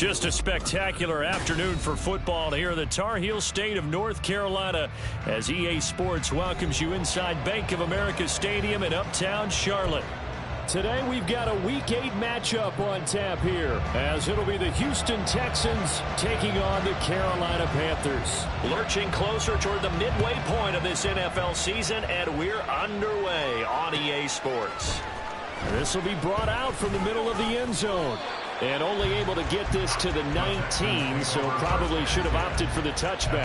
Just a spectacular afternoon for football here in the Tar Heel state of North Carolina as EA Sports welcomes you inside Bank of America Stadium in uptown Charlotte. Today we've got a Week 8 matchup on tap here as it'll be the Houston Texans taking on the Carolina Panthers. Lurching closer toward the midway point of this NFL season, and we're underway on EA Sports. This will be brought out from the middle of the end zone. And only able to get this to the 19, so probably should have opted for the touchback.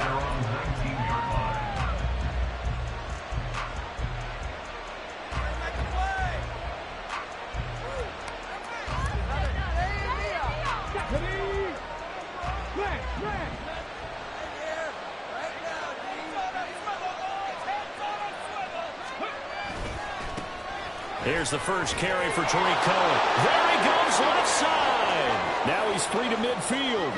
Here's the first carry for Tariq Cohen. There he goes, left side. Now he's free to midfield.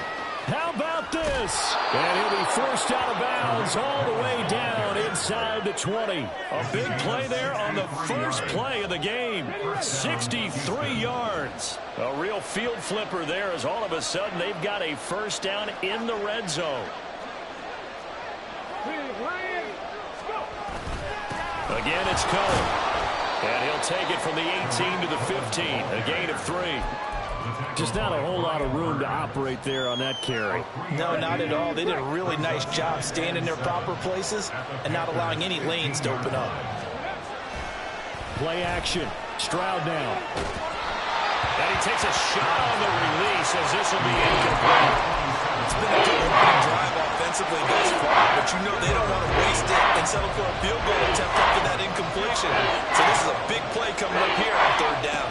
How about this? And he'll be forced out of bounds all the way down inside the 20. A big play there on the first play of the game. 63 yards. A real field flipper there as all of a sudden they've got a first down in the red zone. Again, it's Cohen. And he'll take it from the 18 to the 15, a gain of 3. Just not a whole lot of room to operate there on that carry. No, not at all. They did a really nice job staying in their proper places and not allowing any lanes to open up. Play action. Stroud now. And he takes a shot on the release as this will be incomplete. It's been a good opening drive offensively thus far, but you know they don't want to waste it and settle for a field goal attempt after that incompletion. So this is a big play coming up here on third down.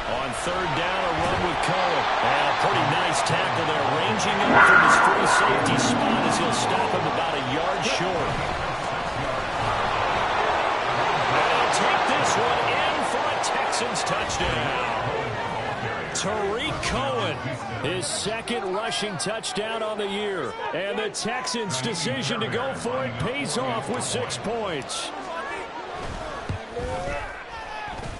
On third down, a run with Cohen. And a pretty nice tackle there, ranging up from his free safety spot as he'll stop him about a yard short. And he'll take this one in for a Texans touchdown. Tariq Cohen, his second rushing touchdown on the year. And the Texans' decision to go for it pays off with 6 points.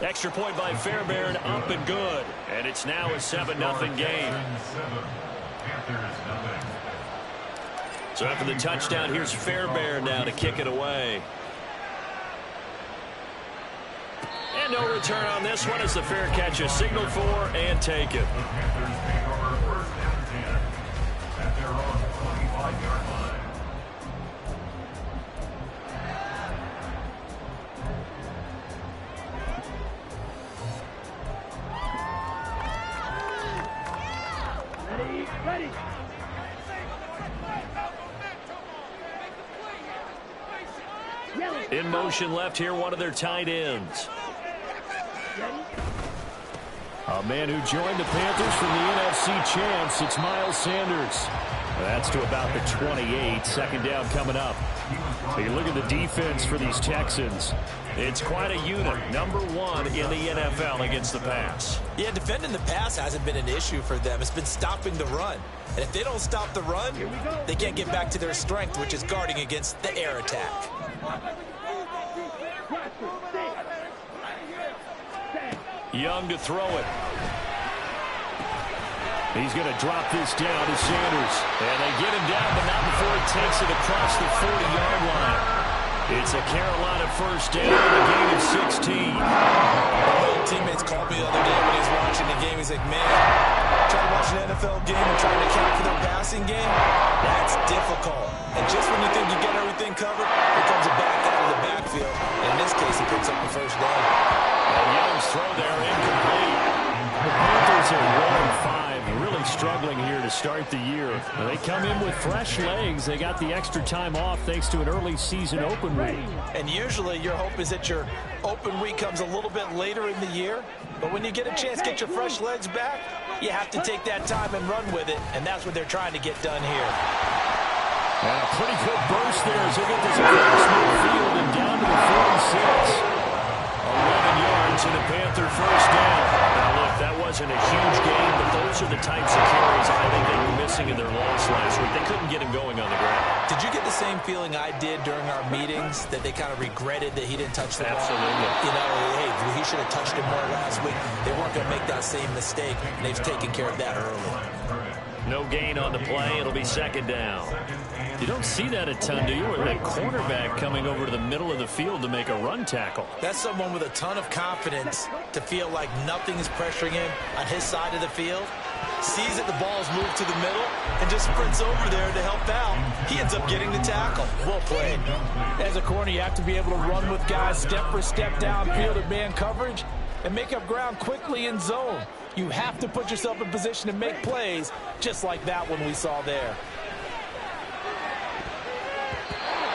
Extra point by Fairbairn, up and good. And it's now a 7-0 game. So after the touchdown, here's Fairbairn now to kick it away. And no return on this one as the fair catch is signaled for and taken. Ready. In motion left here, one of their tight ends. A man who joined the Panthers from the NFC champs, it's Miles Sanders. That's to about the 28, second down coming up. So you look at the defense for these Texans. It's quite a unit, number 1 in the NFL against the pass. Yeah, defending the pass hasn't been an issue for them. It's been stopping the run. And if they don't stop the run, they can't get back to their strength, which is guarding against the air attack. Young to throw it. He's going to drop this down to Sanders. And they get him down, but not before he takes it across the 40-yard line. It's a Carolina first down and a gain of 16. One of the teammates called me the other day when he was watching the game. He's like, man, trying to watch an NFL game and trying to account for their passing game, that's difficult. And just when you think you get everything covered, here comes a back out of the backfield. And in this case, he picks up the first down. And Young's throw there incomplete. The Panthers are 1-5, really struggling here to start the year. They come in with fresh legs. They got the extra time off thanks to an early season open week. And usually your hope is that your open week comes a little bit later in the year. But when you get a chance to get your fresh legs back, you have to take that time and run with it. And that's what they're trying to get done here. And a pretty good burst there as they get this across midfield and down to the 46. 11 yards and a Panther first down. Now look, that wasn't a huge game, but those are the types of carries I think they were missing in their loss last week. They couldn't get him going on the ground. Did you get the same feeling I did during our meetings, that they kind of regretted that he didn't touch the ball? Absolutely. You know, hey, he should have touched it more last week. They weren't going to make that same mistake, and they've taken care of that early. No gain on the play. It'll be second down. You don't see that a ton, do you? Or that cornerback coming over to the middle of the field to make a run tackle. That's someone with a ton of confidence to feel like nothing is pressuring him on his side of the field. Sees that the ball's moved to the middle and just sprints over there to help out. He ends up getting the tackle. Well played. As a corner, you have to be able to run with guys step for step downfield in man coverage and make up ground quickly in zone. You have to put yourself in position to make plays, just like that one we saw there.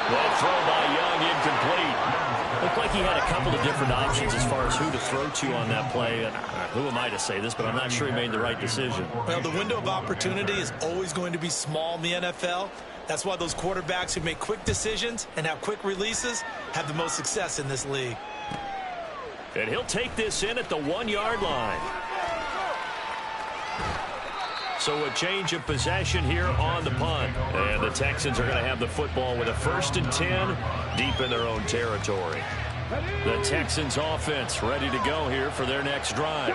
That throw by Young incomplete. Looked like he had a couple of different options as far as who to throw to on that play. Who am I to say this, but I'm not sure he made the right decision. Well, the window of opportunity is always going to be small in the NFL. That's why those quarterbacks who make quick decisions and have quick releases have the most success in this league. And he'll take this in at the 1-yard line. So a change of possession here on the punt. And the Texans are going to have the football with a 1st and 10 deep in their own territory. The Texans offense ready to go here for their next drive.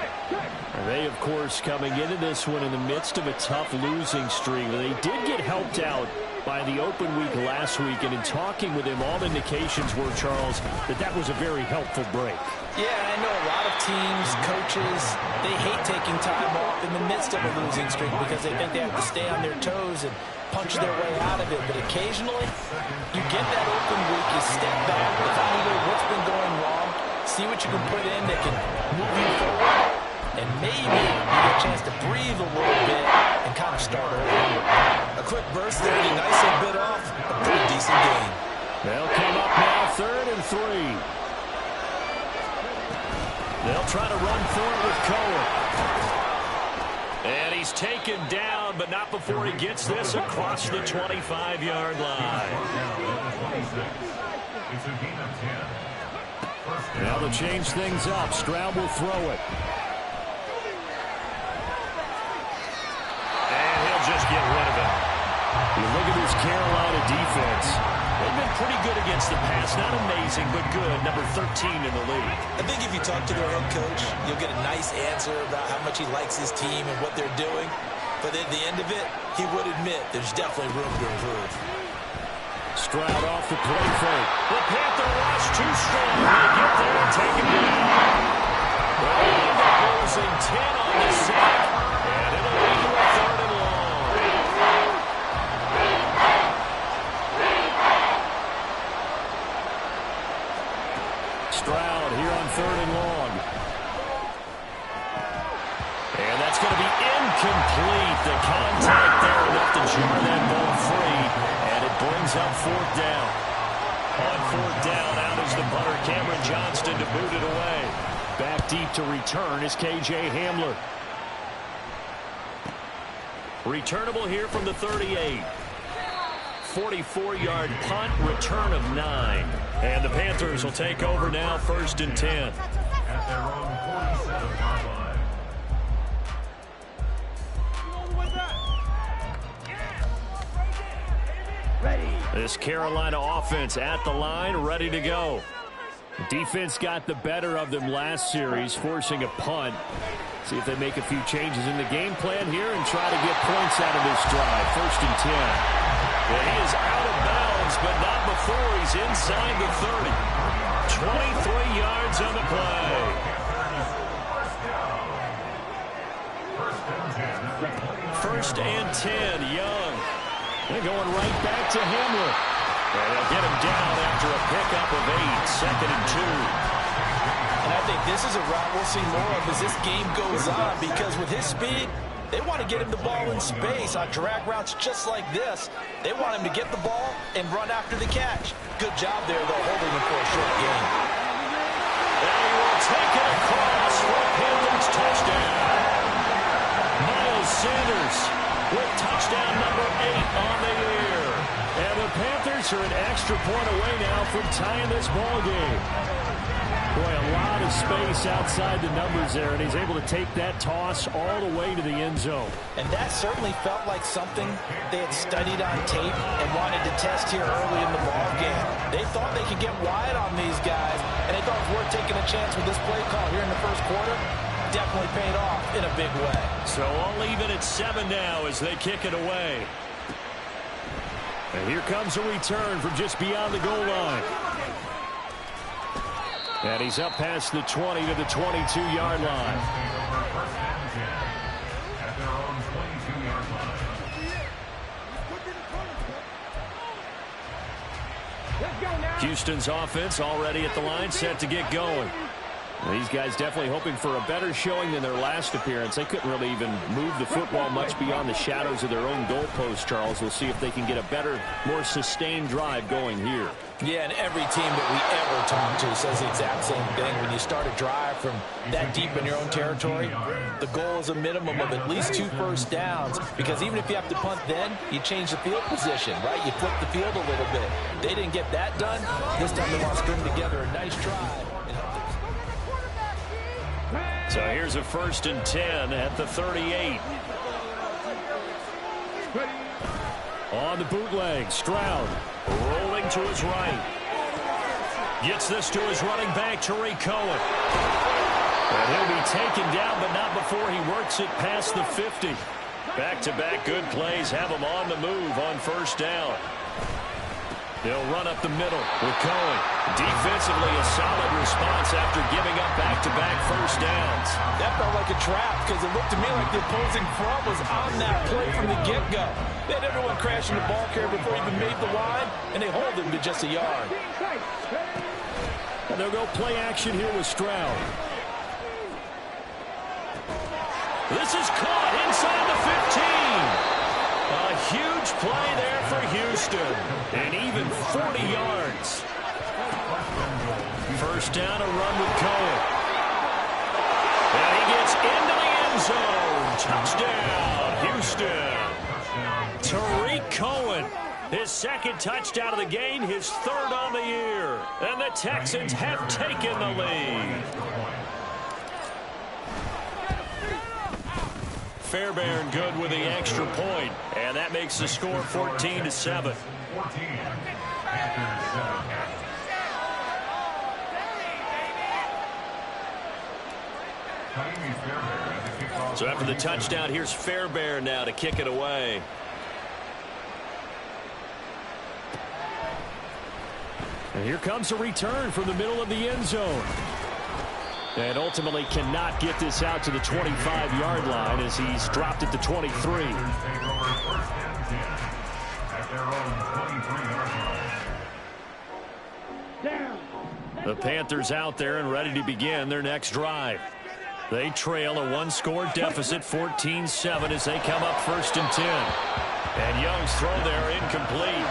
They, of course, coming into this one in the midst of a tough losing streak. They did get helped out by the open week last week, and in talking with him, all indications were, Charles, that was a very helpful break. Yeah, I know a lot of teams, coaches, they hate taking time off in the midst of a losing streak because they think they have to stay on their toes and punch their way out of it. But occasionally, you get that open week, you step back, evaluate what's been going wrong, see what you can put in that can move you forward, and maybe you get a chance to breathe a little bit and kind of start over. A quick burst there, he nicely bit off a pretty decent gain. They'll come up now 3rd and 3. They'll try to run for it with Cohen. And he's taken down, but not before he gets this across the 25-yard line. Now to change things up, Stroud will throw it. And he'll just get rid of it. You look at this Carolina defense. They've been pretty good against the pass. Not amazing, but good. Number 13 in the league. I think if you talk to their head coach, you'll get a nice answer about how much he likes his team and what they're doing. But at the end of it, he would admit there's definitely room to improve. Stroud off the play fake. The Panther rush too strong. They get there and take him down. They're losing 10 on the sack. And it'll lead to a 3rd and long. Stroud here on 3rd and long. And that's going to be incomplete. The contact there enough to jar that ball free. And it brings up 4th down. On 4th down, out is the punter, Cameron Johnston, to boot it away. Back deep to return is K.J. Hamler. Returnable here from the 38. 44-yard punt, return of 9. And the Panthers will take over now, 1st and 10. This Carolina offense at the line, ready to go. Defense got the better of them last series, forcing a punt. See if they make a few changes in the game plan here and try to get points out of this drive. 1st and 10. And he is out of bounds, but not before he's inside the 30. 23 yards on the play. 1st and 10, Young. They're going right back to Hamler. And they'll get him down after a pickup of 8, 2nd and 2. And I think this is a route we'll see more of as this game goes on, because with his speed, they want to get him the ball in space on drag routes just like this. They want him to get the ball and run after the catch. Good job there, though, holding him for a short gain. And he will take it across for Panthers touchdown. Miles Sanders with touchdown number 8 on the year. And the Panthers are an extra point away now from tying this ball game. Boy, a lot of space outside the numbers there, and he's able to take that toss all the way to the end zone. And that certainly felt like something they had studied on tape and wanted to test here early in the ball game. They thought they could get wide on these guys, and they thought it was worth taking a chance with this play call here in the 1st quarter. definitely paid off in a big way. So all even at 7 now as they kick it away. And here comes a return from just beyond the goal line. And he's up past the 20 to the 22-yard line. Houston's offense already at the line, set to get going. These guys definitely hoping for a better showing than their last appearance. They couldn't really even move the football much beyond the shadows of their own goalpost, Charles. We'll see if they can get a better, more sustained drive going here. Yeah, and every team that we ever talk to says the exact same thing. When you start a drive from that deep in your own territory, the goal is a minimum of at least 2 first downs, because even if you have to punt then, you change the field position, right? You flip the field a little bit. They didn't get that done. This time they want to string together a nice drive. So here's a 1st and 10 at the 38. On the bootleg, Stroud rolling to his right. Gets this to his running back, Tariq Cohen. And he'll be taken down, but not before he works it past the 50. Back-to-back good plays have him on the move on 1st down. They'll run up the middle with Cohen. Defensively, a solid response after giving up back-to-back 1st downs. That felt like a trap, because it looked to me like the opposing front was on that play from the get-go. They had everyone crashing the ball carrier before he even made the line, and they hold him to just a yard. And they'll go play action here with Stroud. This is caught inside the 15. A huge play there for Houston. And even 40 yards. 1st down, a run with Cohen. And he gets into the end zone. Touchdown, Houston. Tariq Cohen, his 2nd touchdown of the game, his 3rd on the year. And the Texans have taken the lead. Fairbairn good with the extra point, and that makes the score 14-7. So after the touchdown, here's Fairbairn now to kick it away. And here comes a return from the middle of the end zone. And ultimately cannot get this out to the 25-yard line as he's dropped at the 23. The Panthers out there and ready to begin their next drive. They trail a 1-score deficit, 14-7, as they come up 1st and 10. And Young's throw there incomplete.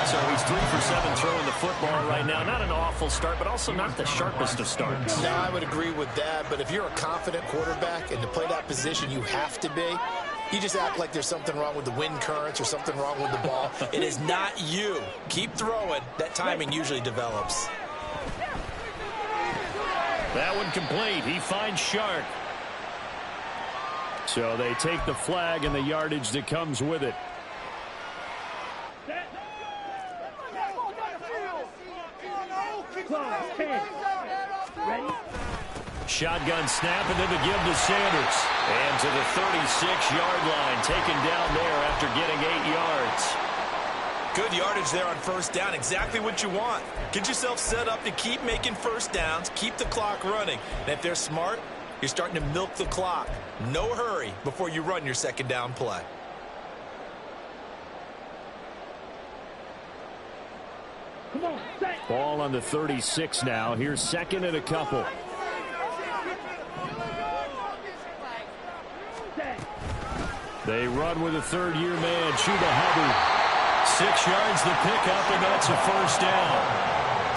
So he's 3 for 7 throwing the football right now. Not an awful start, but also not the sharpest of starts. No, I would agree with that. But if you're a confident quarterback and to play that position you have to be, you just act like there's something wrong with the wind currents or something wrong with the ball. It is not you. Keep throwing. That timing usually develops. That one complete. He finds Shark. So they take the flag and the yardage that comes with it. Shotgun snap, and then the give to Sanders. And to the 36-yard line, taken down there after getting 8 yards. Good yardage there on 1st down. Exactly what you want. Get yourself set up to keep making 1st downs, keep the clock running. And if they're smart, you're starting to milk the clock. No hurry before you run your 2nd down play. Ball on the 36 now. Here's 2nd and a couple. They run with a 3rd-year man, Chuba Hubbard. 6 yards the pickup, and that's a 1st down.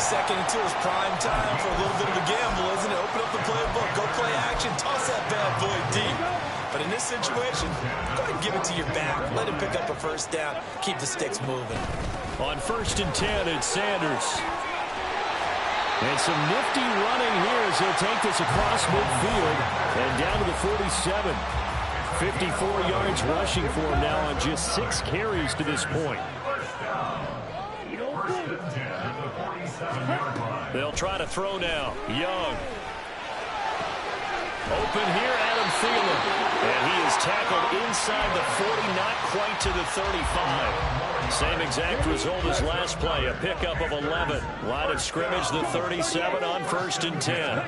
2nd and 2 is prime time for a little bit of a gamble, isn't it? Open up the playbook, go play action, toss that bad boy deep. But in this situation, go ahead and give it to your back. Let him pick up a 1st down. Keep the sticks moving. On 1st and 10, it's Sanders. And some nifty running here as he'll take this across midfield and down to the 47. 54 yards rushing for him now on just 6 carries to this point. They'll try to throw now. Young. Open here, Adam Thielen. And he is tackled inside the 40, not quite to the 35. Same exact result as last play, a pickup of 11. Line of scrimmage, the 37 on 1st and 10.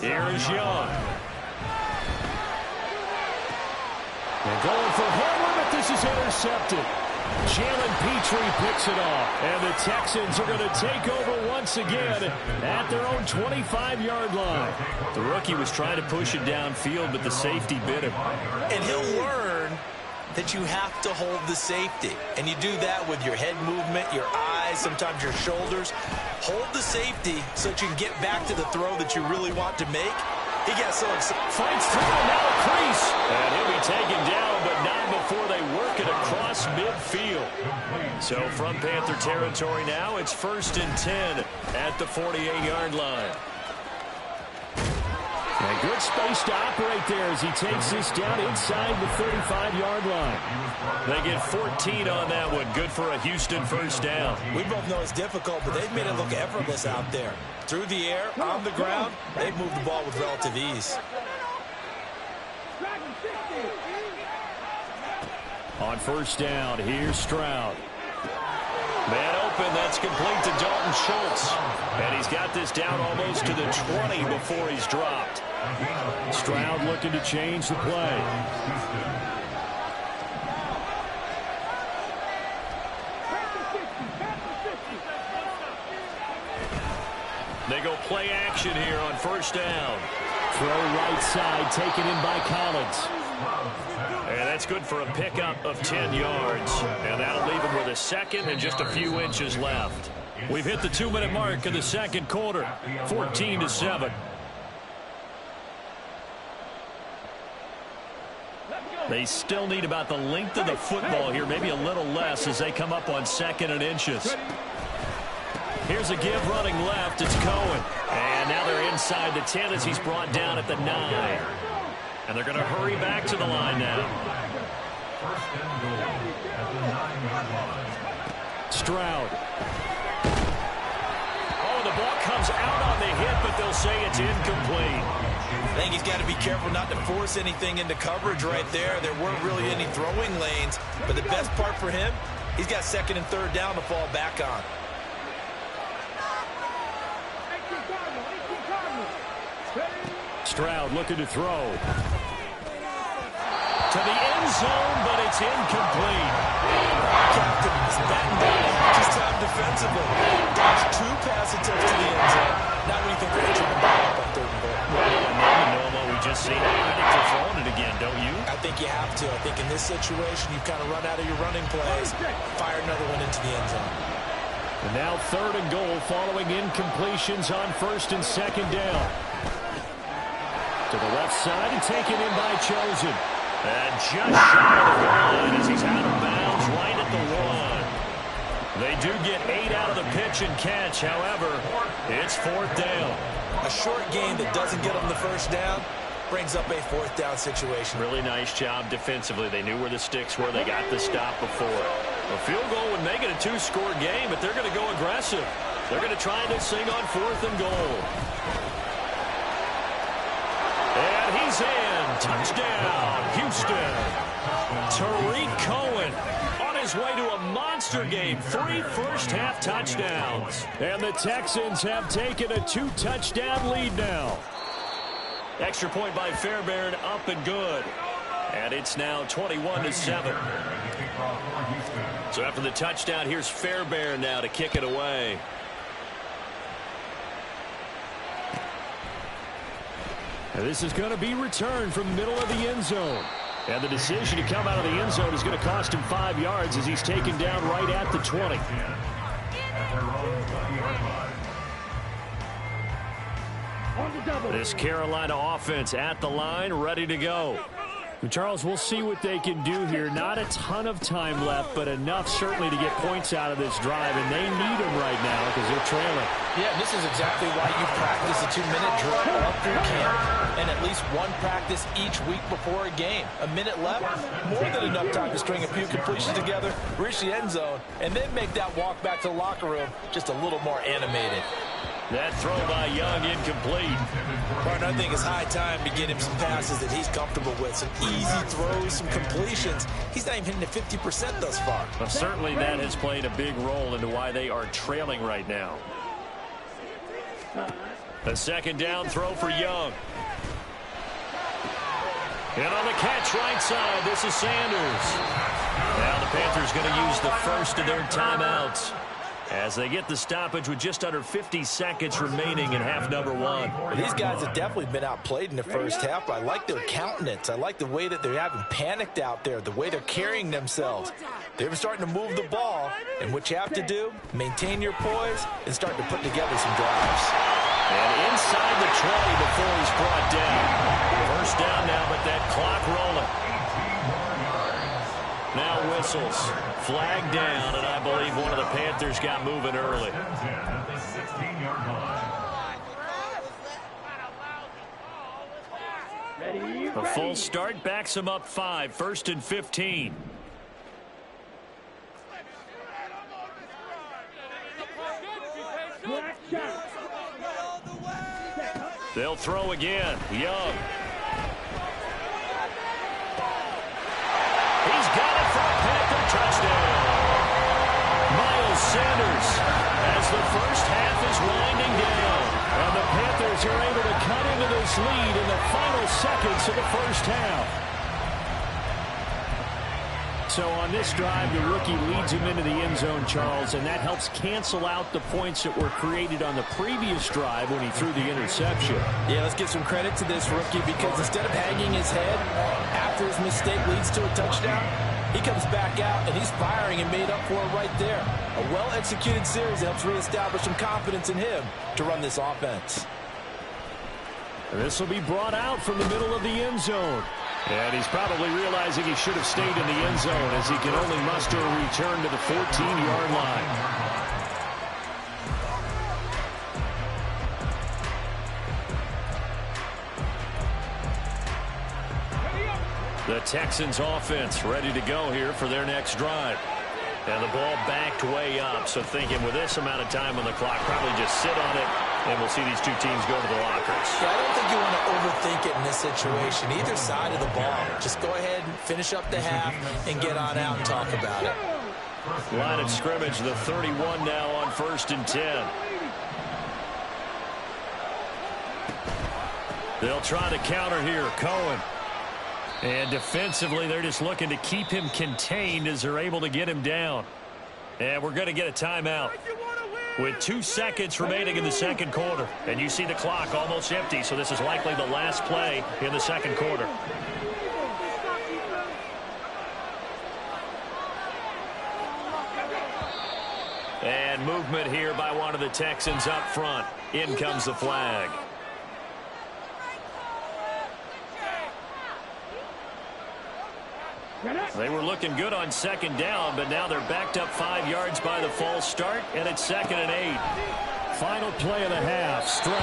Here is Young. And going for Hamler, but this is intercepted. Jalen Petrie picks it off. And the Texans are going to take over once again at their own 25-yard line. The rookie was trying to push it downfield, but the safety bit him. And he'll learn that you have to hold the safety. And you do that with your head movement, your eyes, sometimes your shoulders. Hold the safety so that you can get back to the throw that you really want to make. He got so excited. Fights through, now a crease. And he'll be taken down, but not before they work it across midfield. So from Panther territory now, it's 1st and 10 at the 48-yard line. And good space to operate there as he takes this down inside the 35-yard line. They get 14 on that one. Good for a Houston first down. We both know it's difficult, but they've made it look effortless out there. Through the air, on the ground, they've moved the ball with relative ease. On 1st down, here's Stroud. Man open, that's complete to Dalton Schultz. And he's got this down almost to the 20 before he's dropped. Stroud looking to change the play. They go play action here on 1st down. Throw right side, taken in by Collins. And that's good for a pickup of 10 yards. And that'll leave him with a second and just a few inches left. We've hit the 2-minute mark of the second quarter. 14-7. They still need about the length of the football here, maybe a little less as they come up on 2nd and inches. Here's a give running left. It's Cohen. And now they're inside the 10 as he's brought down at the 9. And they're going to hurry back to the line now. Stroud. Oh, the ball comes out on the hit, but they'll say it's incomplete. I think he's got to be careful not to force anything into coverage right there. There weren't really any throwing lanes. But the best part for him, he's got 2nd and 3rd down to fall back on. Stroud looking to throw. To the end zone, but it's incomplete. Captain is batting down his time defensively. Dodged 2 pass attempts to the end zone. Now what do you think they're trying to back up on 3rd and goal? Well, Noma, we just seen it. I think they're throwing it again, don't you? I think you have to. I think in this situation, you kind of run out of your running plays, fire another one into the end zone. And now 3rd and goal following incompletions on 1st and 2nd down. To the left side and taken in by Chosen. And just shy of the goal line as he's out of bounds right at the 1. They do get 8 out of the pitch and catch. However, it's 4th down. A short game that doesn't get them the 1st down brings up a 4th down situation. Really nice job defensively. They knew where the sticks were. They got the stop before. A field goal would make it a 2-score game, but they're going to go aggressive. They're going to try this thing on 4th and goal. And he's in. Touchdown, Houston. Tariq Cohen on his way to a monster game. 3 first-half touchdowns. And the Texans have taken a 2-touchdown lead now. Extra point by Fairbairn, up and good. And it's now 21-7. So after the touchdown, here's Fairbairn now to kick it away. And this is going to be returned from the middle of the end zone. And the decision to come out of the end zone is going to cost him 5 yards as he's taken down right at the 20. This Carolina offense at the line, ready to go. And Charles, we'll see what they can do here. Not a ton of time left, but enough certainly to get points out of this drive, and they need them right now because they're trailing. Yeah, this is exactly why you practice a 2-minute drill all through camp, and at least one practice each week before a game. A minute left, more than enough time to string a few completions together, reach the end zone, and then make that walk back to the locker room just a little more animated. That throw by Young incomplete. Partner, I think it's high time to get him some passes that he's comfortable with. Some easy throws, some completions. He's not even hitting at 50% thus far. Well, certainly that has played a big role into why they are trailing right now. A second down throw for Young. And on the catch right side, this is Sanders. Now the Panthers going to use the first of their timeouts as they get the stoppage with just under 50 seconds remaining in half number one. Well, these guys have definitely been outplayed in the first half, but I like their countenance. I like the way that they're having panicked out there, the way they're carrying themselves. They're starting to move the ball, and what you have to do, maintain your poise and start to put together some drives. And inside the 20 before he's brought down. First down now, but that clock rolling. Now whistles. Flag down, and I believe one of the Panthers got moving early. A full start backs him up 5. First and 15. They'll throw again. Young. He's got it for a Panther touchdown. Miles Sanders as the first half is winding down. And the Panthers are able to cut into this lead in the final seconds of the first half. So on this drive, the rookie leads him into the end zone, Charles, and that helps cancel out the points that were created on the previous drive when he threw the interception. Yeah, let's give some credit to this rookie because instead of hanging his head after his mistake leads to a touchdown, he comes back out and he's firing and made up for it right there. A well-executed series helps reestablish some confidence in him to run this offense. This will be brought out from the middle of the end zone. And he's probably realizing he should have stayed in the end zone as he can only muster a return to the 14-yard line. The Texans offense ready to go here for their next drive. And the ball backed way up, so thinking with this amount of time on the clock, probably just sit on it, and we'll see these two teams go to the lockers. Yeah, I don't think you want to overthink it in this situation, either side of the ball. Just go ahead and finish up the half and get on out and talk about it. Line of scrimmage, the 31 now on 1st and 10. They'll try to counter here. Cohen. And defensively, they're just looking to keep him contained as they're able to get him down. And we're going to get a timeout with 2 seconds remaining in the second quarter. And you see the clock almost empty, so this is likely the last play in the second quarter. And movement here by one of the Texans up front. In comes the flag. They were looking good on second down, but now they're backed up 5 yards by the false start, and it's 2nd and 8. Final play of the half. Stroud.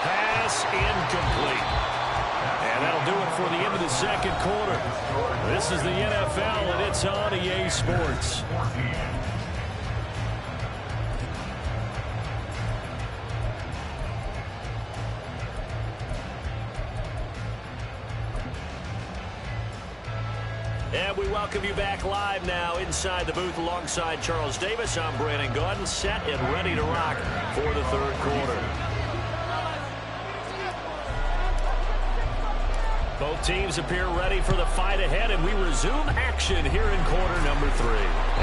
Pass incomplete. And that'll do it for the end of the second quarter. This is the NFL, and it's on EA Sports. And we welcome you back live now inside the booth alongside Charles Davis. I'm Brandon Gaudin, set and ready to rock for the third quarter. Both teams appear ready for the fight ahead, and we resume action here in quarter number 3.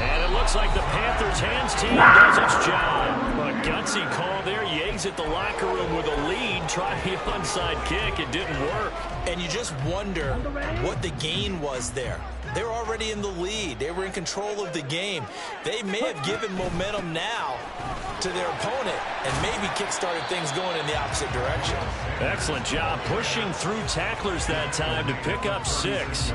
And it looks like the Panthers' hands team does its job. A gutsy call there. Yates at the locker room with a lead. Tried the onside kick. It didn't work. And you just wonder what the gain was there. They're already in the lead. They were in control of the game. They may have given momentum now to their opponent and maybe kick-started things going in the opposite direction. Excellent job pushing through tacklers that time to pick up 6.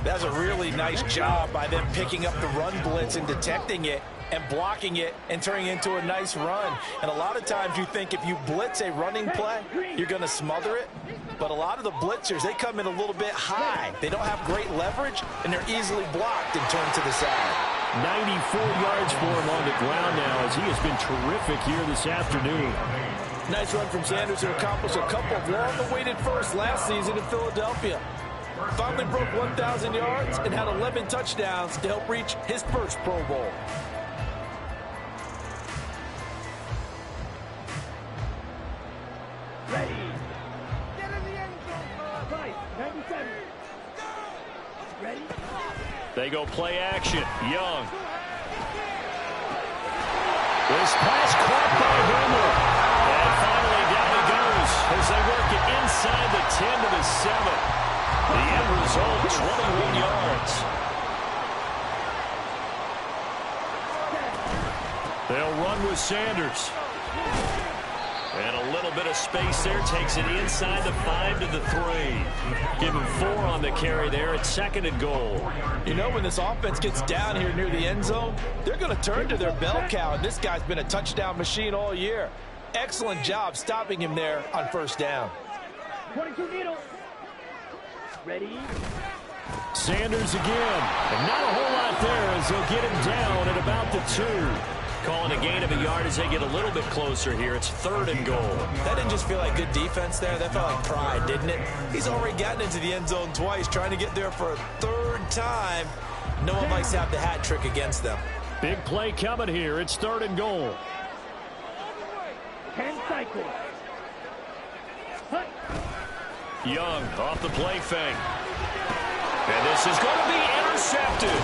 That's a really nice job by them picking up the run blitz and detecting it and blocking it and turning it into a nice run. And a lot of times you think if you blitz a running play, you're going to smother it. But a lot of the blitzers, they come in a little bit high. They don't have great leverage, and they're easily blocked and turned to the side. 94 yards for him on the ground now, as he has been terrific here this afternoon. Nice run from Sanders, who accomplished a couple of long-awaited firsts last season in Philadelphia. Finally broke 1,000 yards and had 11 touchdowns to help reach his first Pro Bowl. Ready. Get in the end zone. Right. 97. Ready. They go play action. Young. This pass caught by Homer. And finally down he goes as they work it inside the 10 to the 7. The end result, 21 yards. They'll run with Sanders. And a little bit of space there. Takes it inside the 5 to the 3. Give him 4 on the carry there at 2nd and goal. You know, when this offense gets down here near the end zone, they're going to turn to their bell cow. And this guy's been a touchdown machine all year. Excellent job stopping him there on first down. 22 needle. Ready. Sanders again. And not a whole lot there as they'll get him down at about the 2. Calling a gain of a yard as they get a little bit closer here. It's 3rd and goal. That didn't just feel like good defense there. That felt like pride, didn't it? He's already gotten into the end zone twice, trying to get there for a 3rd time. No one likes to have the hat trick against them. Big play coming here. It's 3rd and goal. 10 cycles. Hut. Young off the play fake. And this is going to be intercepted.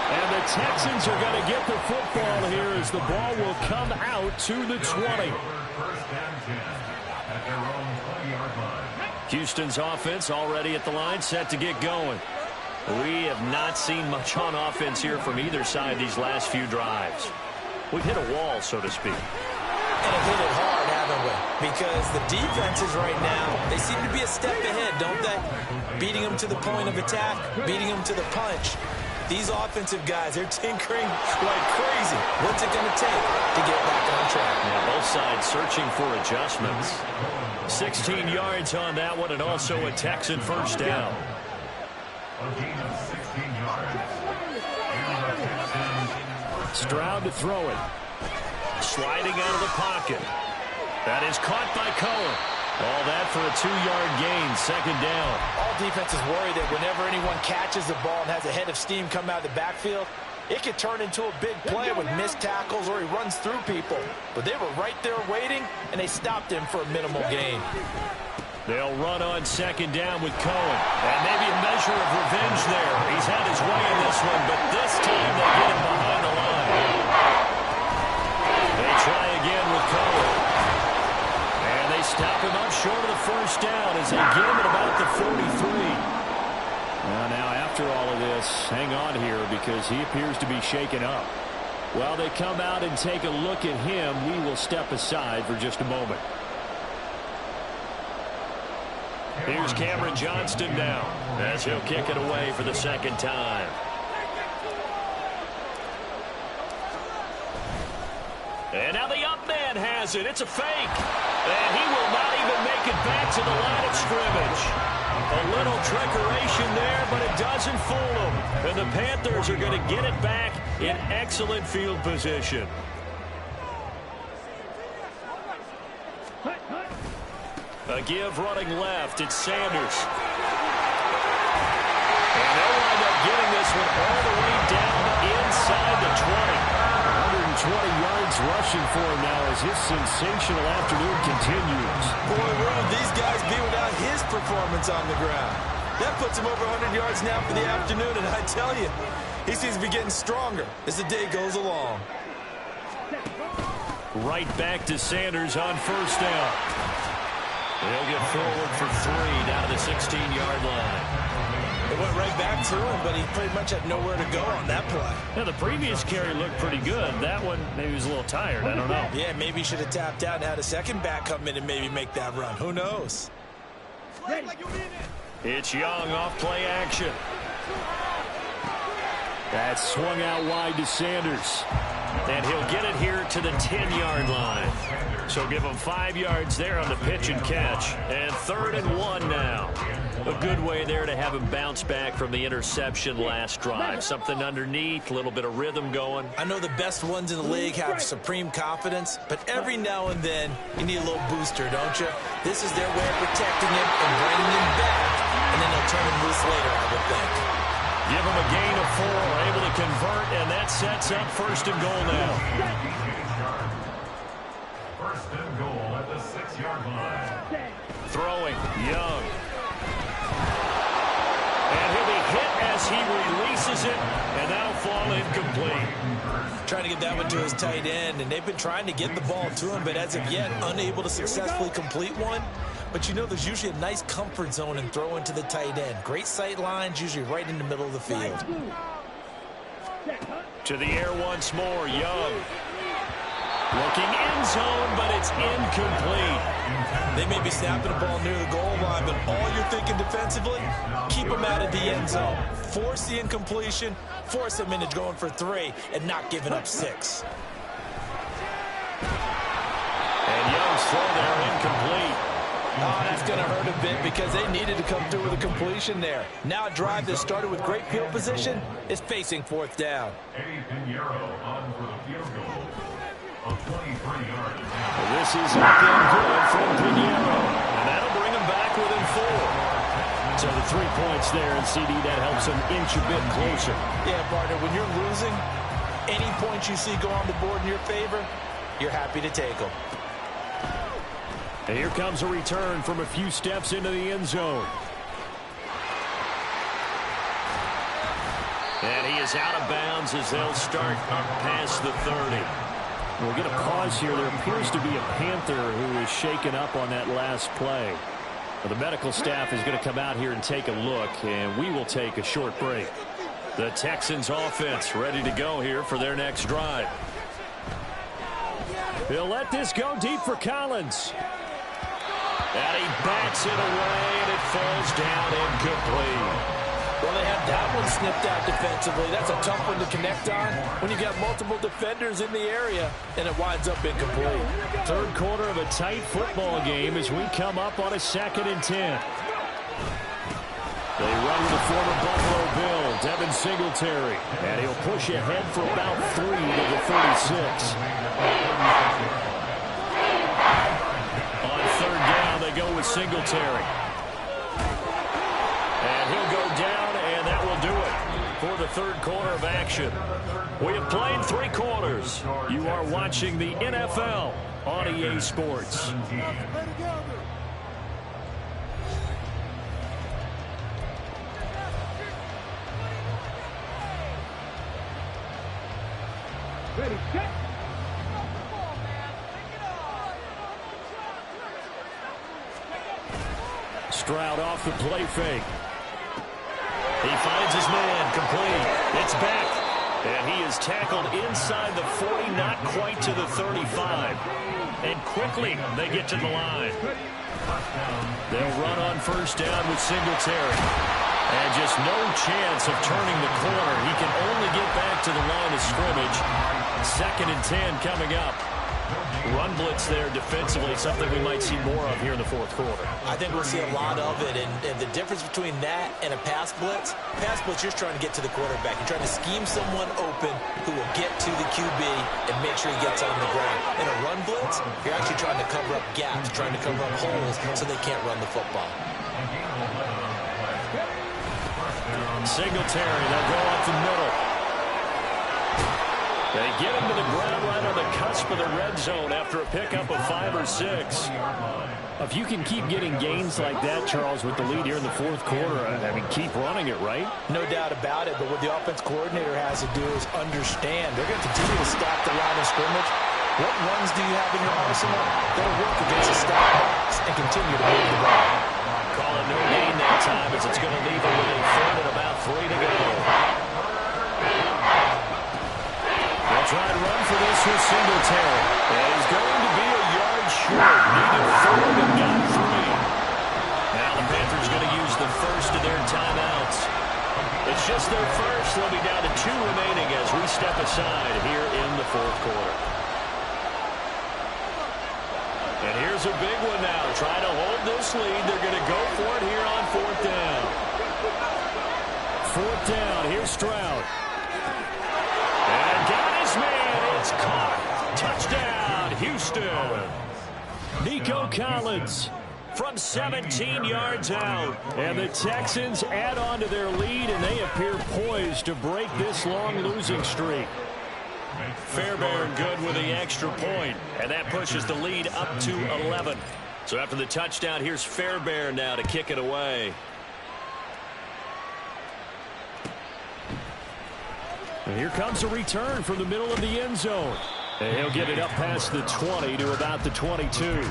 And the Texans are going to get the football here as the ball will come out to the 20. Houston's offense already at the line, set to get going. We have not seen much on offense here from either side these last few drives. We've hit a wall, so to speak. And have hit it hard, haven't we? Because the defenses right now, they seem to be a step ahead, don't they? Beating them to the point of attack, beating them to the punch. These offensive guys, they're tinkering like crazy. What's it going to take to get back on track? Yeah, both sides searching for adjustments. 16 yards on that one, and also a Texan first down. Stroud to throw it. Sliding out of the pocket. That is caught by Cohen. All that for a 2-yard gain, 2nd down. All defenses worry that whenever anyone catches the ball and has a head of steam come out of the backfield, it could turn into a big play with missed tackles or he runs through people. But they were right there waiting, and they stopped him for a minimal gain. They'll run on 2nd down with Cohen. And maybe a measure of revenge there. He's had his way in this one, but this time they get him behind the line. They try again with Cohen. And they stop him up short of the first down as they get him at about the 43. Well, now after all of this, hang on here because he appears to be shaken up. While they come out and take a look at him, we will step aside for just a moment. Here's Cameron Johnston now as he'll kick it away for the 2nd time. And now the up man has it. It's a fake. And he will not even make it back to the line of scrimmage. A little trickeration there, but it doesn't fool them. And the Panthers are going to get it back in excellent field position. A give running left. It's Sanders. And they'll wind up getting this one all the way down inside the 20. 120 yards rushing for him now as his sensational afternoon continues. Boy, where would these guys be without his performance on the ground? That puts him over 100 yards now for the afternoon, and I tell you, he seems to be getting stronger as the day goes along. Right back to Sanders on first down. They'll get forward for 3 down to the 16-yard line. It went right back to him, but he pretty much had nowhere to go on that play. Now, the previous carry looked pretty good. That one, maybe he was a little tired. I don't know. Yeah, maybe he should have tapped out and had a second back come in and maybe make that run. Who knows? It's Young off play action. That swung out wide to Sanders. And he'll get it here to the 10-yard line. So give him 5 yards there on the pitch and catch. And 3rd and 1 now. A good way there to have him bounce back from the interception last drive. Something underneath, a little bit of rhythm going. I know the best ones in the league have supreme confidence, but every now and then you need a little booster, don't you? This is their way of protecting him and bringing him back, and then they'll turn him loose later, I would think. Give him a gain of 4, able to convert, and that sets up 1st and goal now. 1st and goal at the 6-yard line. Throwing, Young. And he'll be hit as he releases it, and that'll fall incomplete. Trying to get that one to his tight end, and they've been trying to get the ball to him, but as of yet, unable to successfully complete one. But you know there's usually a nice comfort zone in throwing to the tight end. Great sight lines, usually right in the middle of the field. To the air once more, Young. Looking end zone, but it's incomplete. They may be snapping the ball near the goal line, but all you're thinking defensively, keep them out of the end zone. Force the incompletion, force them into going for 3, and not giving up 6. And Young's throw there incomplete. Oh, that's going to hurt a bit because they needed to come through with a completion there. Now a drive that started with great field position is facing 4th down. Eddie Pinheiro on for the field goal of 23 yards. Well, this is up and good from Pinheiro. And that'll bring him back within 4. So the 3 points there, and CD, that helps him inch a bit closer. Yeah, partner, when you're losing, any points you see go on the board in your favor, you're happy to take them. And here comes a return from a few steps into the end zone. And he is out of bounds as they'll start up past the 30. We'll get a pause here. There appears to be a Panther who is shaken up on that last play. Well, the medical staff is going to come out here and take a look, and we will take a short break. The Texans offense ready to go here for their next drive. He'll let this go deep for Collins. And he bats it away, and it falls down incomplete. Well, they have that one snipped out defensively. That's a tough one to connect on when you got multiple defenders in the area, and it winds up incomplete. 3rd quarter of a tight football game as we come up on a 2nd and 10. They run the former Buffalo Bill, Devin Singletary, and he'll push ahead for about 3 to the 36. On 3rd down, they go with Singletary. And he'll go down, and that will do it for the 3rd quarter of action. We have played 3 quarters. You are watching the NFL on EA Sports. Ready, set. Stroud off the play fake. He finds his man, complete. It's back. And he is tackled inside the 40, not quite to the 35. And quickly, they get to the line. They'll run on 1st down with Singletary. And just no chance of turning the corner. He can only get back to the line of scrimmage. 2nd and 10 coming up. Run blitz there defensively, something we might see more of here in the 4th quarter. I think we'll see a lot of it, and the difference between that and a pass blitz, you're just trying to get to the quarterback. You're trying to scheme someone open who will get to the QB and make sure he gets on the ground. In a run blitz, you're actually trying to cover up gaps, trying to cover up holes so they can't run the football. Singletary, they'll go up the middle. They get him to the ground right on the cusp of the red zone after a pickup of 5 or 6. If you can keep getting gains like that, Charles, with the lead here in the 4th quarter, I mean, keep running it, right? No doubt about it, but what the offense coordinator has to do is understand. They're going to continue to stack the line of scrimmage. What runs do you have in your arsenal that'll work against a stack box and continue to move the ball? Call it no gain that time as it's going to leave them within 3rd and about 3 to go. They'll try to run for this with Singletary. And he's going to be a yard short. Needed 4 and got 3. Now the Panthers going to use the first of their timeouts. It's It's just their first. They'll be down to 2 remaining as we step aside here in the fourth quarter. And here's a big one now. Trying to hold this lead. They're going to go for it here on 4th down. 4th down. Here's Stroud. And got his man. It's caught. Touchdown, Houston. Nico Collins from 17 yards out. And the Texans add on to their lead, and they appear poised to break this long losing streak. Fairbairn good with the extra point, and that pushes the lead up to 11. So after the touchdown, here's Fairbairn now to kick it away. And here comes a return from the middle of the end zone. And he'll get it up past the 20 to about the 22.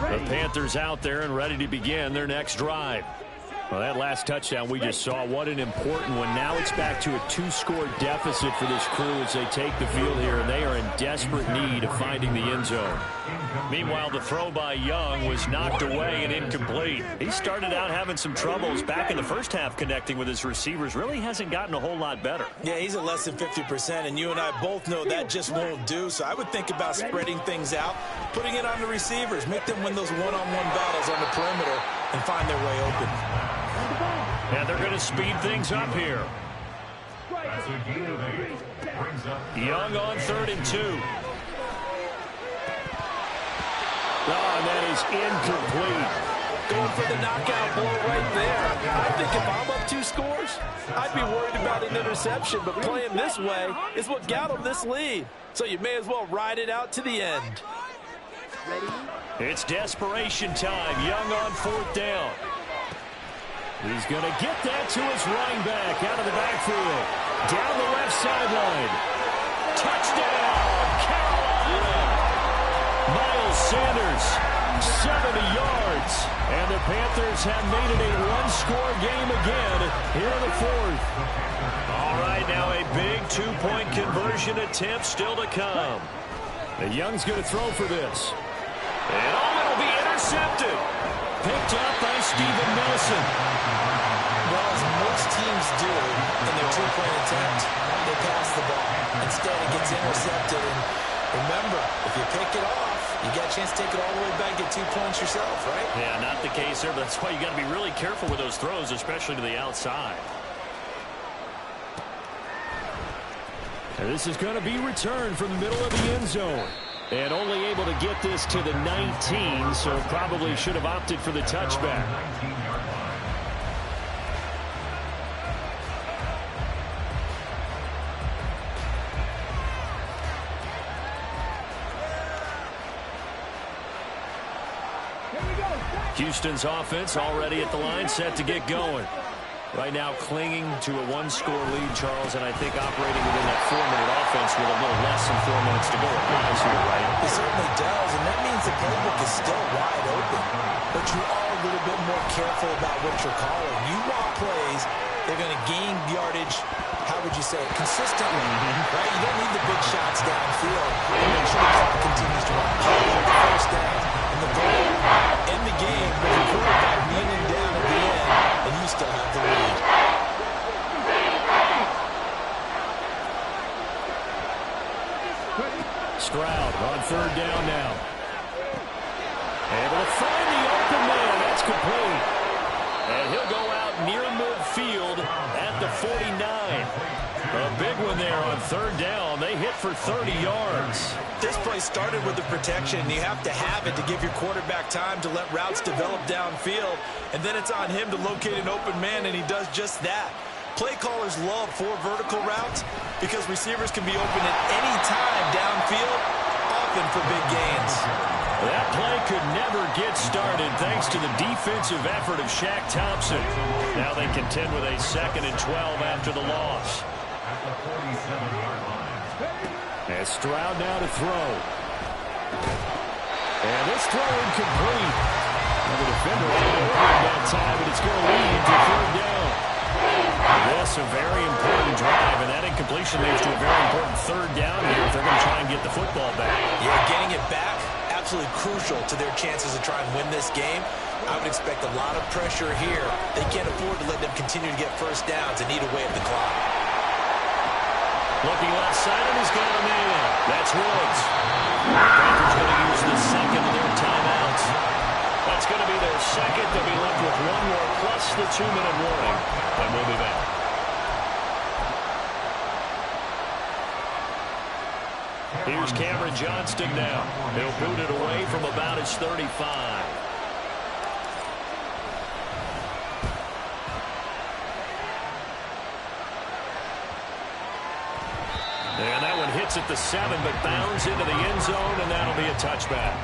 The Panthers out there and ready to begin their next drive. Well, that last touchdown we just saw, what an important one. Now it's back to a 2-score deficit for this crew as they take the field here, and they are in desperate need of finding the end zone. Meanwhile, the throw by Young was knocked away and incomplete. He started out having some troubles back in the first half connecting with his receivers. Really hasn't gotten a whole lot better. Yeah, he's at less than 50%, and you and I both know that just won't do. So I would think about spreading things out, putting it on the receivers, make them win those one-on-one battles on the perimeter and find their way open. And they're going to speed things up here. Young on 3rd and 2. Oh, and that is incomplete. Going for the knockout blow right there. I think if I'm up 2 scores, I'd be worried about an interception, but playing this way is what got them this lead. So you may as well ride it out to the end. It's desperation time. Young on 4th down. He's going to get that to his running back out of the backfield. Down the left sideline. Touchdown, Carolina. Miles Sanders, 70 yards. And the Panthers have made it a 1-score game again here in the 4th. All right, now a big 2-point conversion attempt still to come. And Young's going to throw for this. And it'll be intercepted. Picked up by Steven Nelson. Well, as most teams do in their 2-point attempt, they pass the ball. Instead, it gets intercepted. And remember, if you pick it off, you got a chance to take it all the way back, get 2 points yourself, right? Yeah, not the case there, but that's why you got to be really careful with those throws, especially to the outside. And this is going to be returned from the middle of the end zone. And only able to get this to the 19, so probably should have opted for the touchback. Houston's offense already at the line, set to get going. Right now clinging to a 1-score lead, Charles, and I think operating within that 4-minute offense with a little less than 4 minutes to go. Right? It certainly does, and that means the playbook is still wide open. But you are a little bit more careful about what you're calling. You want plays, they're going to gain yardage, how would you say it, consistently, right? You don't need the big shots downfield. And make sure the clock continues to run. The first down, and the goal in the game with the quarterback kneeling down at the end, and you still have the lead. Stroud on 3rd down now. Able to find the open man. That's complete. And he'll go out near midfield at the 49. A big one there on 3rd down. They hit for 30 yards. This play started with the protection. You have to have it to give your quarterback time to let routes develop downfield. And then it's on him to locate an open man, and he does just that. Play callers love 4 vertical routes because receivers can be open at any time downfield, often for big gains. That play could never get started thanks to the defensive effort of Shaq Thompson. Now they contend with a 2nd and 12 after the loss. And Stroud now to throw. And this throw incomplete. And the defender had that time, but it's going to lead to 3rd down. This a very important drive, and that incompletion leads to a very important 3rd down here if they're going to try and get the football back. Yeah, getting it back, absolutely crucial to their chances to try and win this game. I would expect a lot of pressure here. They can't afford to let them continue to get first downs and eat away at the clock. Looking left side, and he's got a man. That's Woods. The Panthers going to use the second of their timeouts. That's going to be their second. They'll be left with one more plus the 2-minute warning. And we'll be back. Here's Cameron Johnston now. He'll boot it away from about his 35. And that one hits at the 7, but bounds into the end zone, and that'll be a touchback.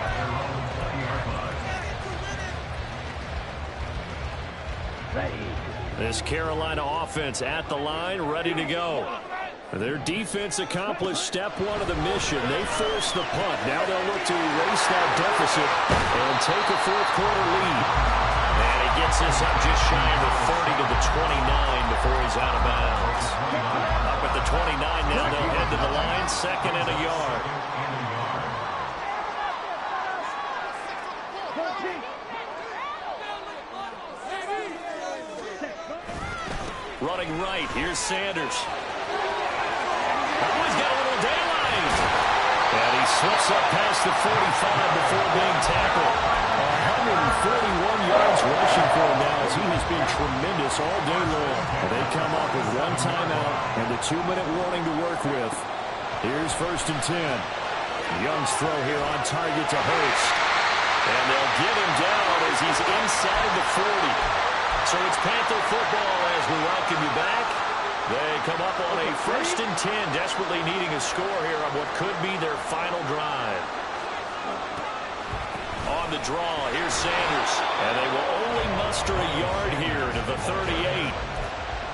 This Carolina offense at the line, ready to go. Their defense accomplished step one of the mission. They forced the punt. Now they'll look to erase that deficit and take a fourth-quarter lead. And he gets this up just shy of the 30 to the 29 before he's out of bounds. Up at the 29 now, they'll head to the line, second and a yard. Running right, here's Sanders. Oh, he's got a little daylight. And he slips up past the 45 before being tackled. 141 yards rushing for him now as he has been tremendous all day long. And they come up with one timeout and the 2-minute warning to work with. Here's 1st and 10. Young's throw here on target to Hurts. And they'll get him down as he's inside the 40. So it's Panther football as we welcome you back. They come up on a 1st and 10, desperately needing a score here on what could be their final drive. On the draw, here's Sanders. And they will only muster a yard here to the 38.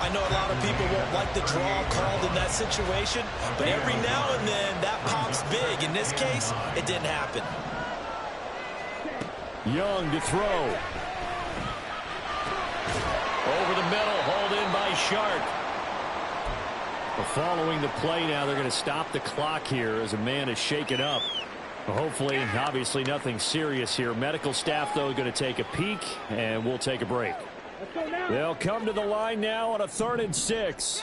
I know a lot of people won't like the draw called in that situation, but every now and then that pops big. In this case, it didn't happen. Young to throw. Over the middle, hauled in by Shark. Following the play now, they're going to stop the clock here as a man is shaken up. Hopefully, obviously nothing serious here. Medical staff, though, going to take a peek, and we'll take a break. They'll come to the line now on a 3rd and 6.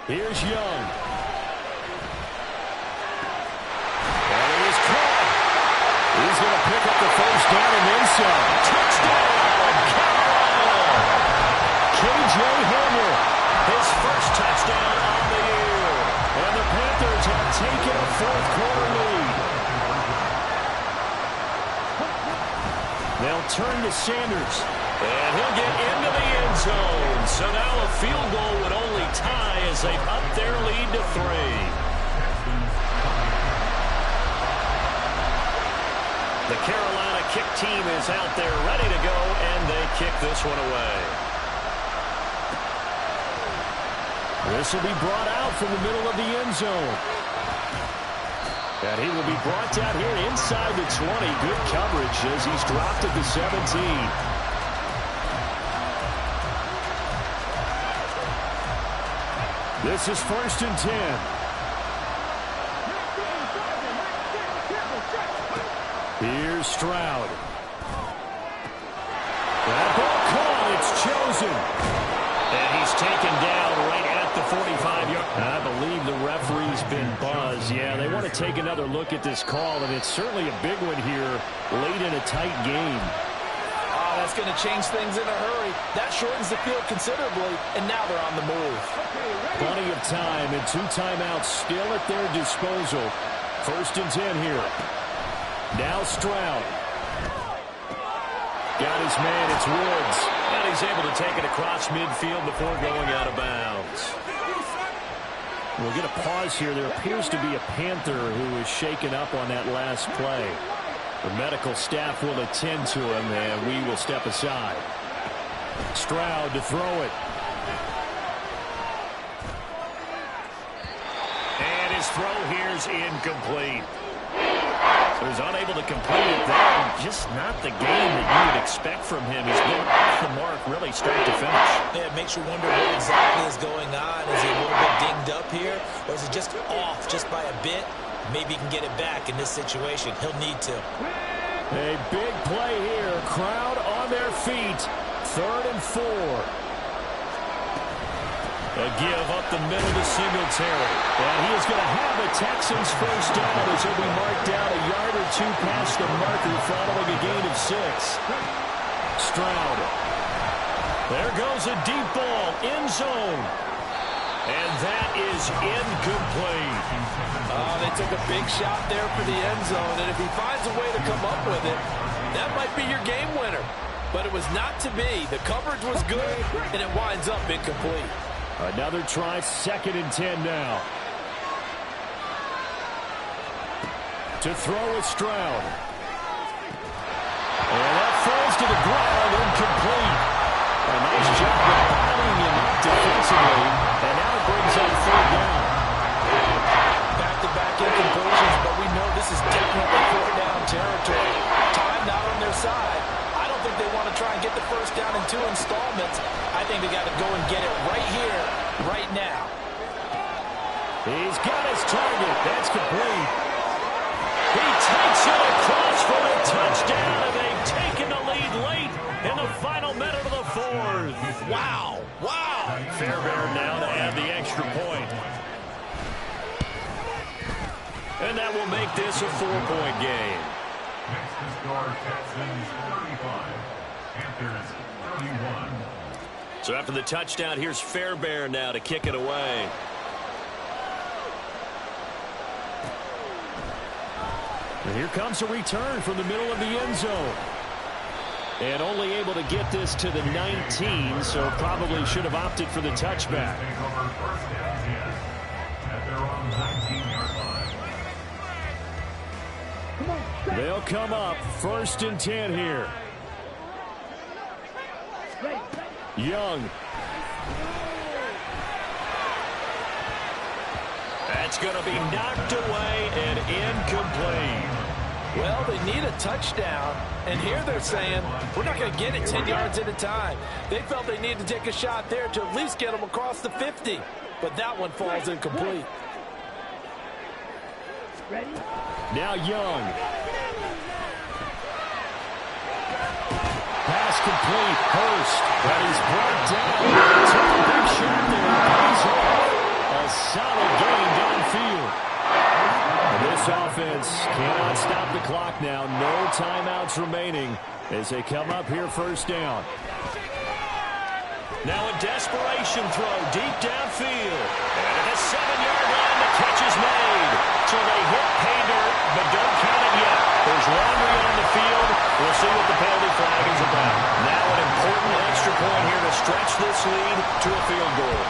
Here's Young. And he is caught. He's going to pick up the first down and then some. Touchdown, Carolina! K.J. Hamler, his first touchdown on the year. And the Panthers have taken a fourth-quarter lead. They'll turn to Sanders, and he'll get into the end zone. So now a field goal would only tie as they've upped their lead to 3. The Carolina kick team is out there ready to go, and they kick this one away. This will be brought out from the middle of the end zone. And he will be brought down here inside the 20. Good coverage as he's dropped at the 17. This is 1st and 10. Here's Stroud. That ball caught. It's chosen. And he's taken down right at the 45-yard. I believe the referee's been buzzed. Yeah, they want to take another look at this call, and it's certainly a big one here late in a tight game. Oh, that's going to change things in a hurry. That shortens the field considerably, and now they're on the move. Plenty of time and 2 timeouts still at their disposal. 1st and 10 here. Now Stroud. Got his man, it's Woods. And he's able to take it across midfield before going out of bounds. We'll get a pause here. There appears to be a Panther who is shaken up on that last play. The medical staff will attend to him, and we will step aside. Stroud to throw it. And his throw here's incomplete. So he's unable to complete it there. Just not the game that you would expect from him. He's been off the mark really start to finish. Yeah, it makes you wonder what exactly is going on. Is he a little bit dinged up here? Or is it just off just by a bit? Maybe he can get it back in this situation. He'll need to. A big play here. Crowd on their feet. 3rd and 4. A give up the middle to Singletary. And he is going to have the Texans first down as he'll be marked down a yard or two past the marker following a gain of 6. Stroud. There goes a deep ball. End zone. And that is incomplete. Oh, they took a big shot there for the end zone. And if he finds a way to come up with it, that might be your game winner. But it was not to be. The coverage was good, and it winds up incomplete. Another try, 2nd and 10 now. To throw is Stroud. And that falls to the ground, incomplete. A nice job of bottling him up defensively. And now it brings up 3rd down. Back-to-back incompletions, but we know this is definitely 4th down territory. Time not on their side. I don't think they want to try and get the first down in 2 installments. I think they got to go and get it right here, right now. He's got his target. That's complete. He takes it across for a touchdown, and they've taken the lead late in the final minute of the 4th. Wow. Wow. Fairbairn now to add the extra point. And that will make this a 4-point game. Next to score, Texans 35, Panthers 31. So after the touchdown, here's Fairbairn now to kick it away. And here comes a return from the middle of the end zone. And only able to get this to the 19, so probably should have opted for the touchback. Take over 1st and 10 at their own 19-yard line. They'll come up 1st and 10 here. Young. That's going to be knocked away and incomplete. Well, they need a touchdown, and here they're saying, we're not going to get it 10 yards at a time. They felt they needed to take a shot there to at least get them across the 50, but that one falls incomplete. Ready? Now Young. Pass complete. Hurst. But he's brought down. Took a big shot there. He's off. A solid gain downfield. And this offense cannot stop the clock now. No timeouts remaining as they come up here 1st down. Now a desperation throw deep downfield. And at the 7-yard line, the catch is made. So they hit pay dirt, but don't count it yet. There's laundry on the field. We'll see what the penalty flag is about. Now an important extra point here to stretch this lead to a field goal.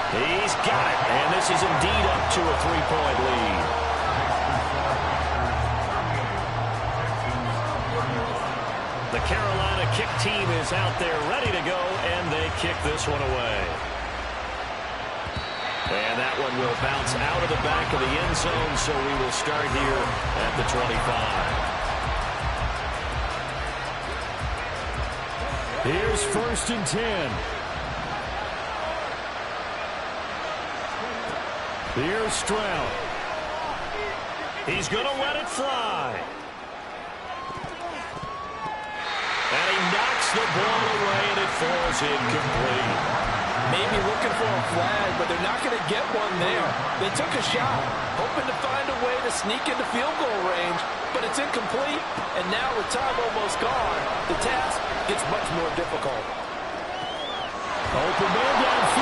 He's got it, and this is indeed up to a 3-point lead. The Carolina kick team is out there ready to go, and they kick this one away. And that one will bounce out of the back of the end zone, so we will start here at the 25. Here's 1st and 10. Here's Stroud. He's going to let it fly. And he knocks the ball away, and it falls incomplete. Maybe looking for a flag, but they're not going to get one there. They took a shot, hoping to find a way to sneak into field goal range, but it's incomplete. And now with time almost gone, the task gets much more difficult. Open man downfield.